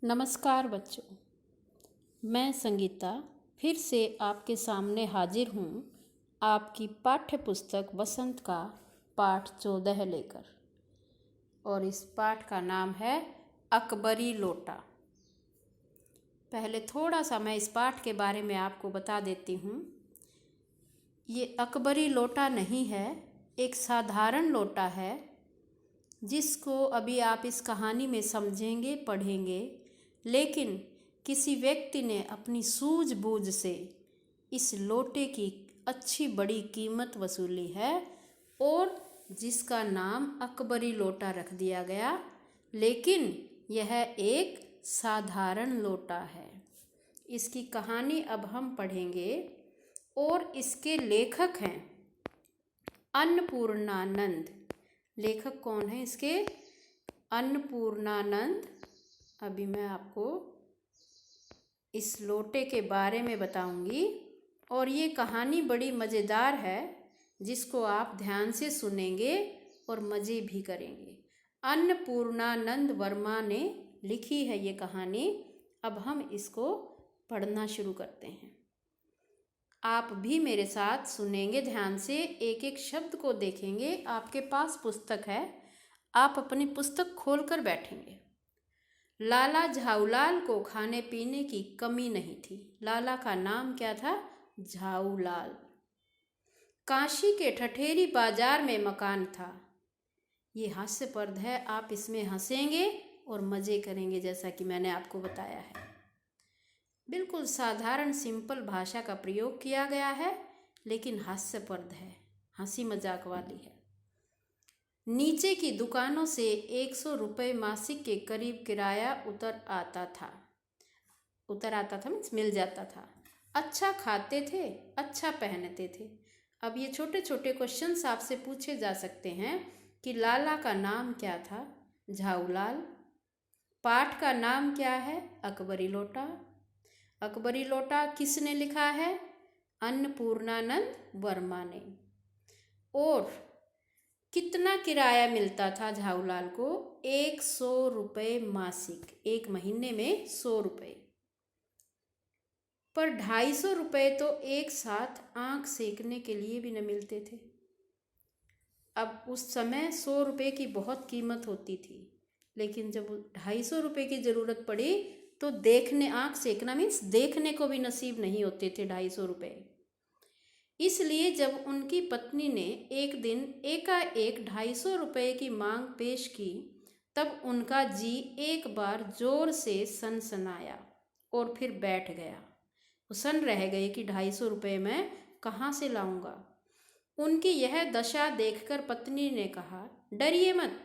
नमस्कार बच्चों, मैं संगीता फिर से आपके सामने हाजिर हूँ आपकी पाठ्य पुस्तक वसंत का पाठ 14 लेकर। और इस पाठ का नाम है अकबरी लोटा। पहले थोड़ा सा मैं इस पाठ के बारे में आपको बता देती हूँ। ये अकबरी लोटा नहीं है, एक साधारण लोटा है जिसको अभी आप इस कहानी में समझेंगे, पढ़ेंगे। लेकिन किसी व्यक्ति ने अपनी सूझबूझ से इस लोटे की अच्छी बड़ी कीमत वसूली है और जिसका नाम अकबरी लोटा रख दिया गया। लेकिन यह एक साधारण लोटा है। इसकी कहानी अब हम पढ़ेंगे और इसके लेखक हैं अन्नपूर्णानंद। लेखक कौन है इसके? अन्नपूर्णानंद। अभी मैं आपको इस लोटे के बारे में बताऊंगी और ये कहानी बड़ी मज़ेदार है जिसको आप ध्यान से सुनेंगे और मज़े भी करेंगे। अन्नपूर्णानंद वर्मा ने लिखी है ये कहानी। अब हम इसको पढ़ना शुरू करते हैं। आप भी मेरे साथ सुनेंगे ध्यान से, एक एक शब्द को देखेंगे। आपके पास पुस्तक है, आप अपनी पुस्तक खोलकर बैठेंगे। लाला झाऊलाल को खाने पीने की कमी नहीं थी। लाला का नाम क्या था? झाऊलाल। काशी के ठठेरी बाजार में मकान था। ये हास्यप्रद है, आप इसमें हंसेंगे और मज़े करेंगे जैसा कि मैंने आपको बताया है। बिल्कुल साधारण सिंपल भाषा का प्रयोग किया गया है, लेकिन हास्यप्रद है, हंसी मजाक वाली है। नीचे की दुकानों से 100 रुपये मासिक के करीब किराया उतर आता था मीन्स मिल जाता था। अच्छा खाते थे, अच्छा पहनते थे। अब ये छोटे छोटे क्वेश्चंस आपसे पूछे जा सकते हैं कि लाला का नाम क्या था? झाऊलाल। पाठ का नाम क्या है? अकबरी लोटा। अकबरी लोटा किसने लिखा है? अन्नपूर्णानंद वर्मा ने। और कितना किराया मिलता था झाऊलाल को? 100 रुपये मासिक, एक महीने में 100 रुपये। पर 250 रुपये तो एक साथ आँख सेकने के लिए भी न मिलते थे। अब उस समय 100 रुपये की बहुत कीमत होती थी, लेकिन जब 250 रुपये की ज़रूरत पड़ी तो देखने, आँख सेकना मीन्स देखने को भी नसीब नहीं होते थे 250 रुपये। इसलिए जब उनकी पत्नी ने एक दिन एकाएक 250 रुपये की मांग पेश की, तब उनका जी एक बार जोर से सनसनाया और फिर बैठ गया। वो सन रह गए कि 250 रुपये मैं कहाँ से लाऊंगा। उनकी यह दशा देखकर पत्नी ने कहा, डरिए मत,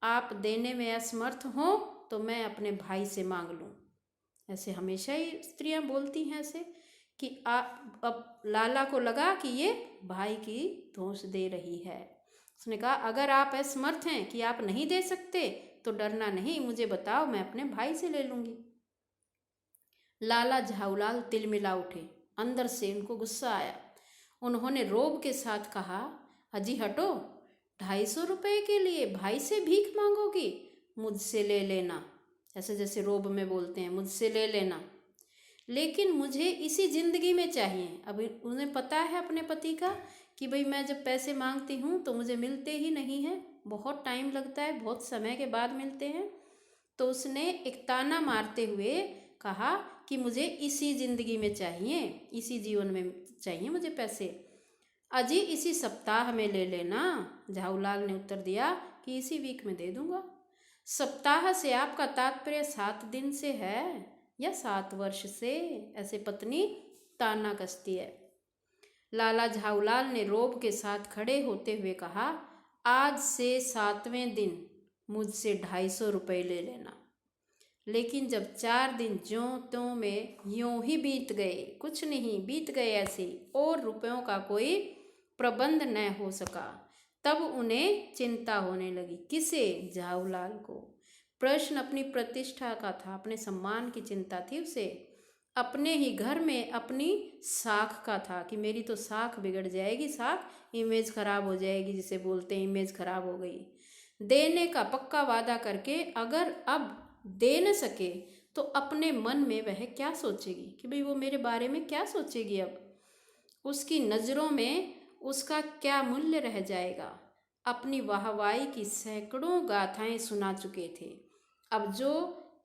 आप देने में असमर्थ हो तो मैं अपने भाई से मांग लूँ। ऐसे हमेशा ही स्त्रियां बोलती हैं ऐसे कि आप, अब लाला को लगा कि ये भाई की दोष दे रही है। उसने कहा, अगर आप असमर्थ हैं कि आप नहीं दे सकते तो डरना नहीं, मुझे बताओ, मैं अपने भाई से ले लूँगी। लाला झाऊलाल तिलमिला उठे, अंदर से उनको गुस्सा आया। उन्होंने रोब के साथ कहा, अजी हटो, 250 रुपये के लिए भाई से भीख मांगोगी? मुझसे ले लेना। ऐसे जैसे रोब में बोलते हैं, मुझसे ले लेना, लेकिन मुझे इसी ज़िंदगी में चाहिए। अभी उन्हें पता है अपने पति का कि भाई मैं जब पैसे मांगती हूँ तो मुझे मिलते ही नहीं हैं, बहुत टाइम लगता है, बहुत समय के बाद मिलते हैं। तो उसने एक ताना मारते हुए कहा कि मुझे इसी ज़िंदगी में चाहिए, इसी जीवन में चाहिए मुझे पैसे। अजी इसी सप्ताह में ले लेना। झाऊलाल ने उत्तर दिया कि इसी वीक में दे दूंगा। सप्ताह से आपका तात्पर्य 7 दिन से है या 7 वर्ष से? ऐसे पत्नी ताना कसती है। लाला झाऊलाल ने रोब के साथ खड़े होते हुए कहा, आज से 7वें दिन मुझसे 250 रुपये ले लेना। लेकिन जब 4 दिन ज्यों त्यों में यूं ही बीत गए, कुछ नहीं बीत गए ऐसे, और रुपयों का कोई प्रबंध न हो सका, तब उन्हें चिंता होने लगी। किसे? झाऊलाल को। प्रश्न अपनी प्रतिष्ठा का था, अपने सम्मान की चिंता थी उसे। अपने ही घर में अपनी साख का था कि मेरी तो साख बिगड़ जाएगी, साख इमेज खराब हो जाएगी, जिसे बोलते हैं इमेज खराब हो गई। देने का पक्का वादा करके अगर अब दे न सके तो अपने मन में वह क्या सोचेगी कि भाई वो मेरे बारे में क्या सोचेगी। अब उसकी नज़रों में उसका क्या मूल्य रह जाएगा। अपनी वाहवाही की सैकड़ों गाथाएं सुना चुके थे। अब जो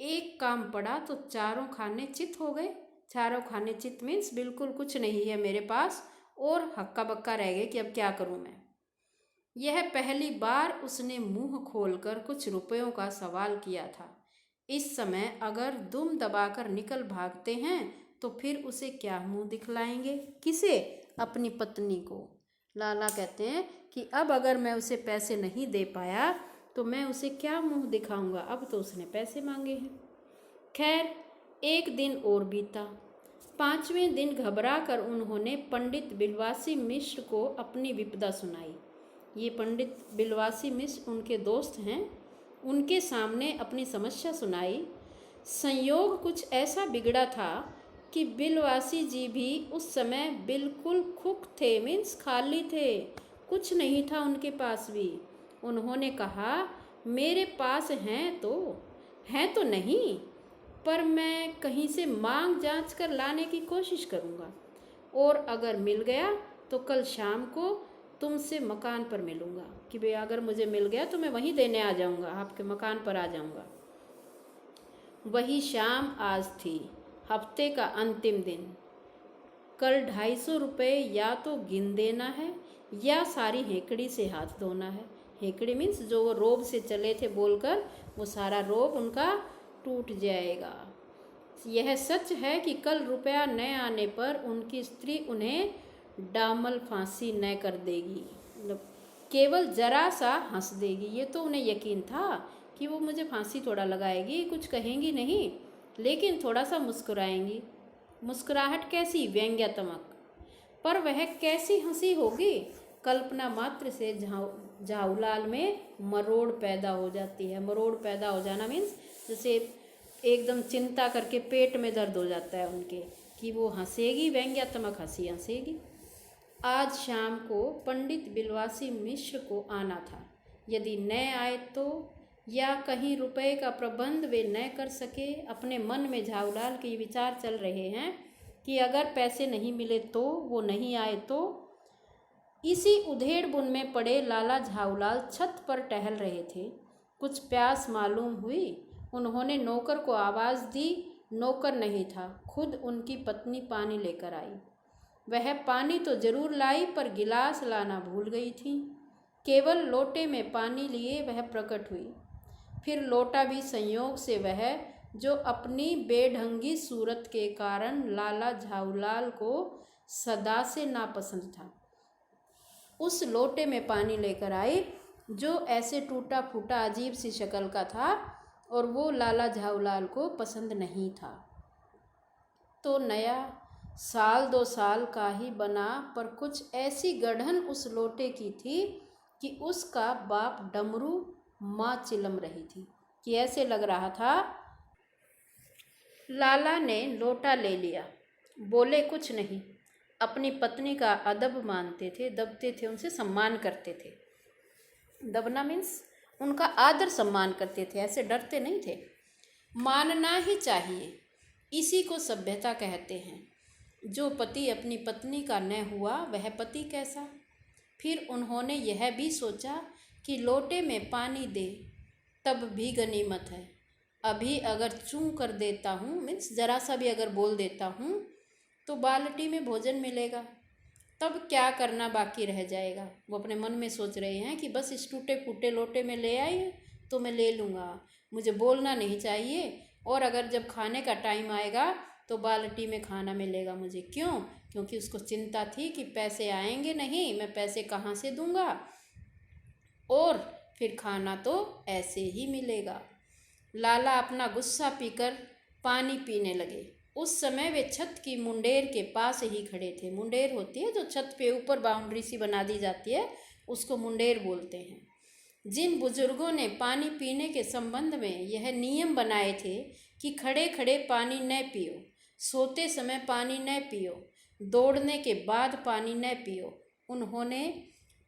एक काम पड़ा तो चारों खाने चित हो गए। चारों खाने चित मीन्स बिल्कुल कुछ नहीं है मेरे पास और हक्का बक्का रह गए कि अब क्या करूं मैं। यह पहली बार उसने मुंह खोलकर कुछ रुपयों का सवाल किया था। इस समय अगर दुम दबाकर निकल भागते हैं तो फिर उसे क्या मुंह दिखलाएंगे। किसे? अपनी पत्नी को। लाला कहते हैं कि अब अगर मैं उसे पैसे नहीं दे पाया तो मैं उसे क्या मुंह दिखाऊंगा। अब तो उसने पैसे मांगे हैं। खैर एक दिन और बीता। 5वें दिन घबरा कर उन्होंने पंडित बिलवासी मिश्र को अपनी विपदा सुनाई। ये पंडित बिलवासी मिश्र उनके दोस्त हैं। उनके सामने अपनी समस्या सुनाई। संयोग कुछ ऐसा बिगड़ा था कि बिलवासी जी भी उस समय बिल्कुल खुक थे, मीन्स खाली थे, कुछ नहीं था उनके पास भी। उन्होंने कहा मेरे पास हैं तो नहीं, पर मैं कहीं से मांग जांच कर लाने की कोशिश करूँगा और अगर मिल गया तो कल शाम को तुमसे मकान पर मिलूँगा कि भाई अगर मुझे मिल गया तो मैं वहीं देने आ जाऊँगा, आपके मकान पर आ जाऊँगा। वही शाम आज थी, हफ्ते का अंतिम दिन। कल 250 रुपये या तो गिन देना है या सारी हेकड़ी से हाथ धोना है। हेकड़ी मीन्स जो वो रोब से चले थे बोलकर, वो सारा रोब उनका टूट जाएगा। यह सच है कि कल रुपया न आने पर उनकी स्त्री उन्हें डामल फांसी न कर देगी, मतलब केवल जरा सा हंस देगी। ये तो उन्हें यकीन था कि वो मुझे फांसी थोड़ा लगाएगी, कुछ कहेंगी नहीं, लेकिन थोड़ा सा मुस्कुराएंगी। मुस्कुराहट कैसी? व्यंग्यात्मक। पर वह कैसी हंसी होगी? कल्पना मात्र से झाऊलाल में मरोड़ पैदा हो जाती है। मरोड़ पैदा हो जाना मीन्स जैसे एकदम चिंता करके पेट में दर्द हो जाता है उनके, कि वो हंसेगी, व्यंग्यात्मक हंसी हंसेगी। आज शाम को पंडित बिलवासी मिश्र को आना था। यदि न आए तो, या कहीं रुपए का प्रबंध वे न कर सके। अपने मन में झाऊलाल के विचार चल रहे हैं कि अगर पैसे नहीं मिले तो, वो नहीं आए तो। इसी उधेड़ बुन में पड़े लाला झाऊलाल छत पर टहल रहे थे। कुछ प्यास मालूम हुई। उन्होंने नौकर को आवाज़ दी। नौकर नहीं था, खुद उनकी पत्नी पानी लेकर आई। वह पानी तो जरूर लाई पर गिलास लाना भूल गई थी। केवल लोटे में पानी लिए वह प्रकट हुई। फिर लोटा भी संयोग से वह जो अपनी बेढंगी सूरत के कारण लाला झाऊलाल को सदा से नापसंद था, उस लोटे में पानी लेकर आई जो ऐसे टूटा फूटा अजीब सी शक्ल का था और वो लाला झाऊलाल को पसंद नहीं था। तो नया 1-2 साल का ही बना, पर कुछ ऐसी गढ़न उस लोटे की थी कि उसका बाप डमरू माँ चिलम रही थी, कि ऐसे लग रहा था। लाला ने लोटा ले लिया, बोले कुछ नहीं। अपनी पत्नी का अदब मानते थे, दबते थे, उनसे सम्मान करते थे। दबना मीन्स उनका आदर सम्मान करते थे, ऐसे डरते नहीं थे। मानना ही चाहिए, इसी को सभ्यता कहते हैं। जो पति अपनी पत्नी का न हुआ वह पति कैसा। फिर उन्होंने यह भी सोचा कि लोटे में पानी दे तब भी गनीमत है। अभी अगर चूं कर देता हूँ, मीन्स जरा सा भी अगर बोल देता हूँ तो बाल्टी में भोजन मिलेगा, तब क्या करना बाकी रह जाएगा। वो अपने मन में सोच रहे हैं कि बस इस टूटे फूटे लोटे में ले आई तो मैं ले लूँगा, मुझे बोलना नहीं चाहिए, और अगर जब खाने का टाइम आएगा तो बाल्टी में खाना मिलेगा मुझे। क्यों? क्योंकि उसको चिंता थी कि पैसे आएंगे नहीं, मैं पैसे कहाँ से दूँगा, और फिर खाना तो ऐसे ही मिलेगा। लाला अपना गुस्सा पीकर पानी पीने लगे। उस समय वे छत की मुंडेर के पास ही खड़े थे। मुंडेर होती है जो छत पे ऊपर बाउंड्री सी बना दी जाती है, उसको मुंडेर बोलते हैं। जिन बुजुर्गों ने पानी पीने के संबंध में यह नियम बनाए थे कि खड़े खड़े पानी न पियो, सोते समय पानी न पियो, दौड़ने के बाद पानी न पियो, उन्होंने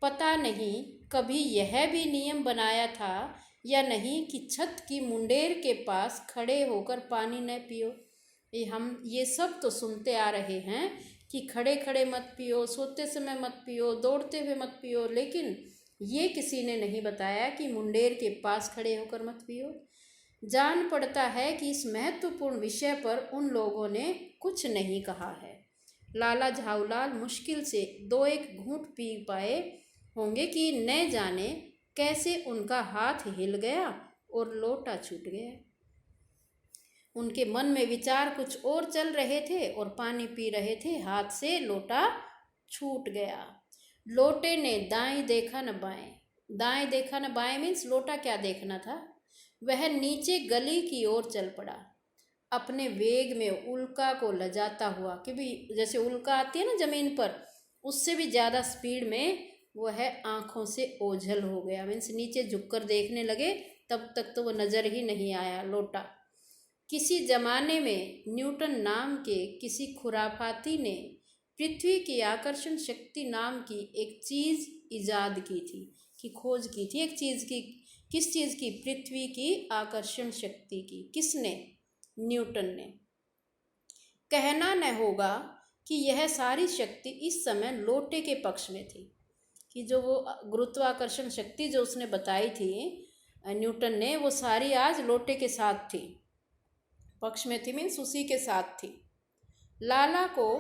पता नहीं कभी यह भी नियम बनाया था या नहीं कि छत की मुंडेर के पास खड़े होकर पानी न पियो। हम ये सब तो सुनते आ रहे हैं कि खड़े खड़े मत पियो, सोते समय मत पियो, दौड़ते हुए मत पियो, लेकिन ये किसी ने नहीं बताया कि मुंडेर के पास खड़े होकर मत पियो। जान पड़ता है कि इस महत्वपूर्ण विषय पर उन लोगों ने कुछ नहीं कहा है। लाला झाऊलाल मुश्किल से 2-1 घूंट पी पाए होंगे कि न जाने कैसे उनका हाथ हिल गया और लोटा छूट गया। उनके मन में विचार कुछ और चल रहे थे और पानी पी रहे थे, हाथ से लोटा छूट गया। लोटे ने दाएं देखा न बाएं। दाएं देखा न बाएं मीन्स लोटा क्या देखना था। वह नीचे गली की ओर चल पड़ा, अपने वेग में उल्का को लजाता हुआ, कि भी जैसे उल्का आती है ना जमीन पर, उससे भी ज़्यादा स्पीड में वह आँखों से ओझल हो गया। मीन्स नीचे झुककर देखने लगे, तब तक तो वह नज़र ही नहीं आया लोटा। किसी जमाने में न्यूटन नाम के किसी खुराफाती ने पृथ्वी की आकर्षण शक्ति नाम की एक चीज़ इजाद की थी, कि खोज की थी एक चीज़ की। किस चीज़ की? पृथ्वी की आकर्षण शक्ति की। किसने? न्यूटन ने। कहना न होगा कि यह सारी शक्ति इस समय लोटे के पक्ष में थी, कि जो वो गुरुत्वाकर्षण शक्ति जो उसने बताई थी न्यूटन ने, वो सारी आज लोटे के साथ थी, पक्ष में थी मीन्स उसी के साथ थी। लाला को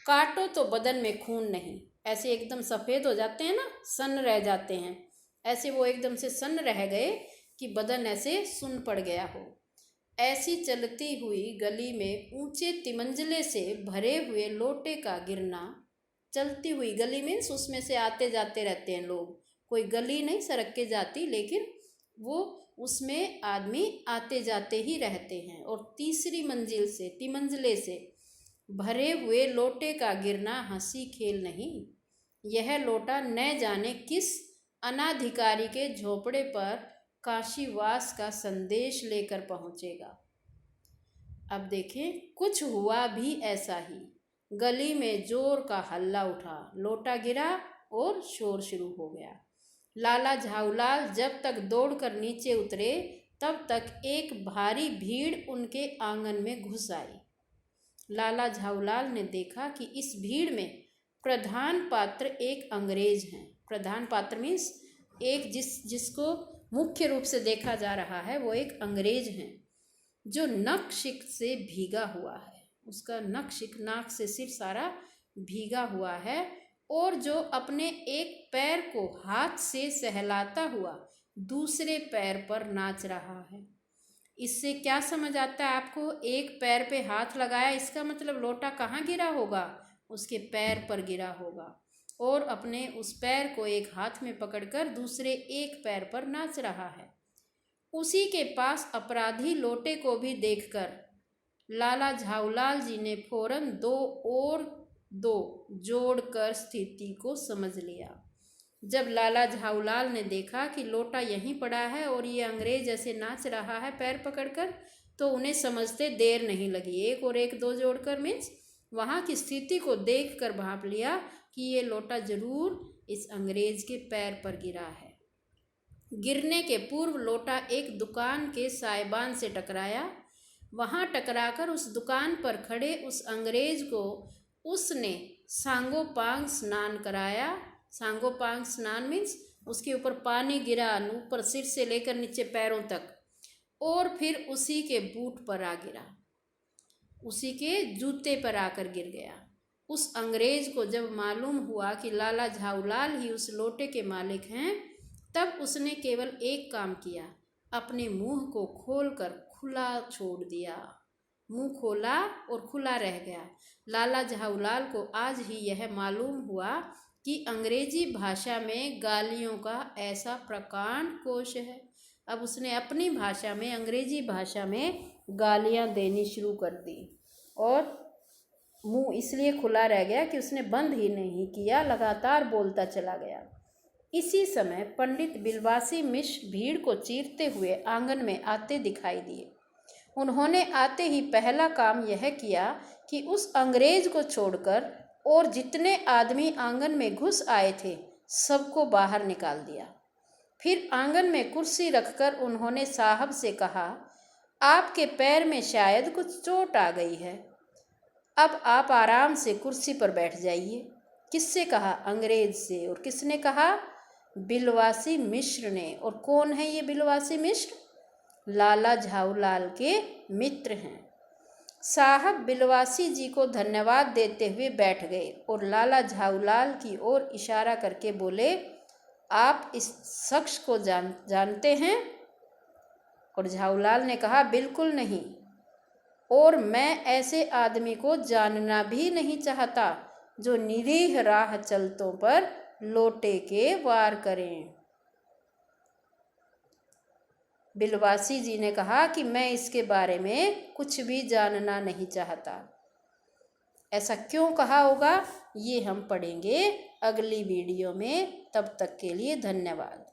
काटो तो बदन में खून नहीं, ऐसे एकदम सफ़ेद हो जाते हैं ना, सन्न रह जाते हैं, ऐसे वो एकदम से सन्न रह गए कि बदन ऐसे सुन्न पड़ गया हो। ऐसी चलती हुई गली में ऊंचे तिमंजले से भरे हुए लोटे का गिरना। चलती हुई गली मीन्स उसमें से आते जाते रहते हैं लोग, कोई गली नहीं सड़क के जाती, लेकिन वो उसमें आदमी आते जाते ही रहते हैं। और तीसरी मंजिल से, तिमंजले से भरे हुए लोटे का गिरना हंसी खेल नहीं। यह लोटा न जाने किस अनाधिकारी के झोपड़े पर काशीवास का संदेश लेकर पहुंचेगा। अब देखें, कुछ हुआ भी ऐसा ही। गली में जोर का हल्ला उठा, लोटा गिरा और शोर शुरू हो गया। लाला झाऊलाल जब तक दौड़कर नीचे उतरे, तब तक एक भारी भीड़ उनके आंगन में घुस आई। लाला झाऊलाल ने देखा कि इस भीड़ में प्रधान पात्र एक अंग्रेज हैं। प्रधान पात्र मीन्स एक जिसको मुख्य रूप से देखा जा रहा है, वो एक अंग्रेज हैं, जो नक-शिक से भीगा हुआ है। उसका नक-शिक, नाक से सिर सारा भीगा हुआ है, और जो अपने एक पैर को हाथ से सहलाता हुआ दूसरे पैर पर नाच रहा है। इससे क्या समझ आता है आपको? एक पैर पे हाथ लगाया, इसका मतलब लोटा कहाँ गिरा होगा? उसके पैर पर गिरा होगा, और अपने उस पैर को एक हाथ में पकड़कर दूसरे एक पैर पर नाच रहा है। उसी के पास अपराधी लोटे को भी देखकर लाला झाऊलाल जी ने फौरन 2 और 2 जोड़कर स्थिति को समझ लिया। जब लाला झाऊलाल ने देखा कि लोटा यहीं पड़ा है और ये अंग्रेज ऐसे नाच रहा है पैर पकड़कर, तो उन्हें समझते देर नहीं लगी। 1 और 1 2 जोड़कर मीन्स वहाँ की स्थिति को देखकर भांप लिया कि ये लोटा जरूर इस अंग्रेज के पैर पर गिरा है। गिरने के पूर्व लोटा एक दुकान के साइबान से टकराया। वहाँ टकराकर उस दुकान पर खड़े उस अंग्रेज को उसने सांगोपांग स्नान कराया। सांगोपांग स्नान मीन्स उसके ऊपर पानी गिरा, ऊपर सिर से लेकर नीचे पैरों तक, और फिर उसी के बूट पर आ गिरा, उसी के जूते पर आकर गिर गया। उस अंग्रेज को जब मालूम हुआ कि लाला झाऊलाल ही उस लोटे के मालिक हैं, तब उसने केवल एक काम किया, अपने मुंह को खोलकर खुला छोड़ दिया। मुंह खोला और खुला रह गया। लाला झाऊलाल को आज ही यह मालूम हुआ कि अंग्रेजी भाषा में गालियों का ऐसा प्रकांड कोश है। अब उसने अपनी भाषा में, अंग्रेजी भाषा में गालियां देनी शुरू कर दी, और मुंह इसलिए खुला रह गया कि उसने बंद ही नहीं किया, लगातार बोलता चला गया। इसी समय पंडित बिलवासी मिश्र भीड़ को चीरते हुए आंगन में आते दिखाई दिए। उन्होंने आते ही पहला काम यह किया कि उस अंग्रेज को छोड़कर और जितने आदमी आंगन में घुस आए थे सबको बाहर निकाल दिया। फिर आंगन में कुर्सी रखकर उन्होंने साहब से कहा, आपके पैर में शायद कुछ चोट आ गई है, अब आप आराम से कुर्सी पर बैठ जाइए। किससे कहा? अंग्रेज से। और किसने कहा? बिलवासी मिश्र ने। और कौन है ये बिलवासी मिश्र? लाला झाऊलाल के मित्र हैं। साहब बिलवासी जी को धन्यवाद देते हुए बैठ गए और लाला झाऊलाल की ओर इशारा करके बोले, आप इस शख्स को जानते हैं? और झाऊलाल ने कहा, बिल्कुल नहीं, और मैं ऐसे आदमी को जानना भी नहीं चाहता जो निरीह राह चलतों पर लोटे के वार करें। बिलवासी जी ने कहा कि मैं इसके बारे में कुछ भी जानना नहीं चाहता। ऐसा क्यों कहा होगा, ये हम पढ़ेंगे अगली वीडियो में। तब तक के लिए धन्यवाद।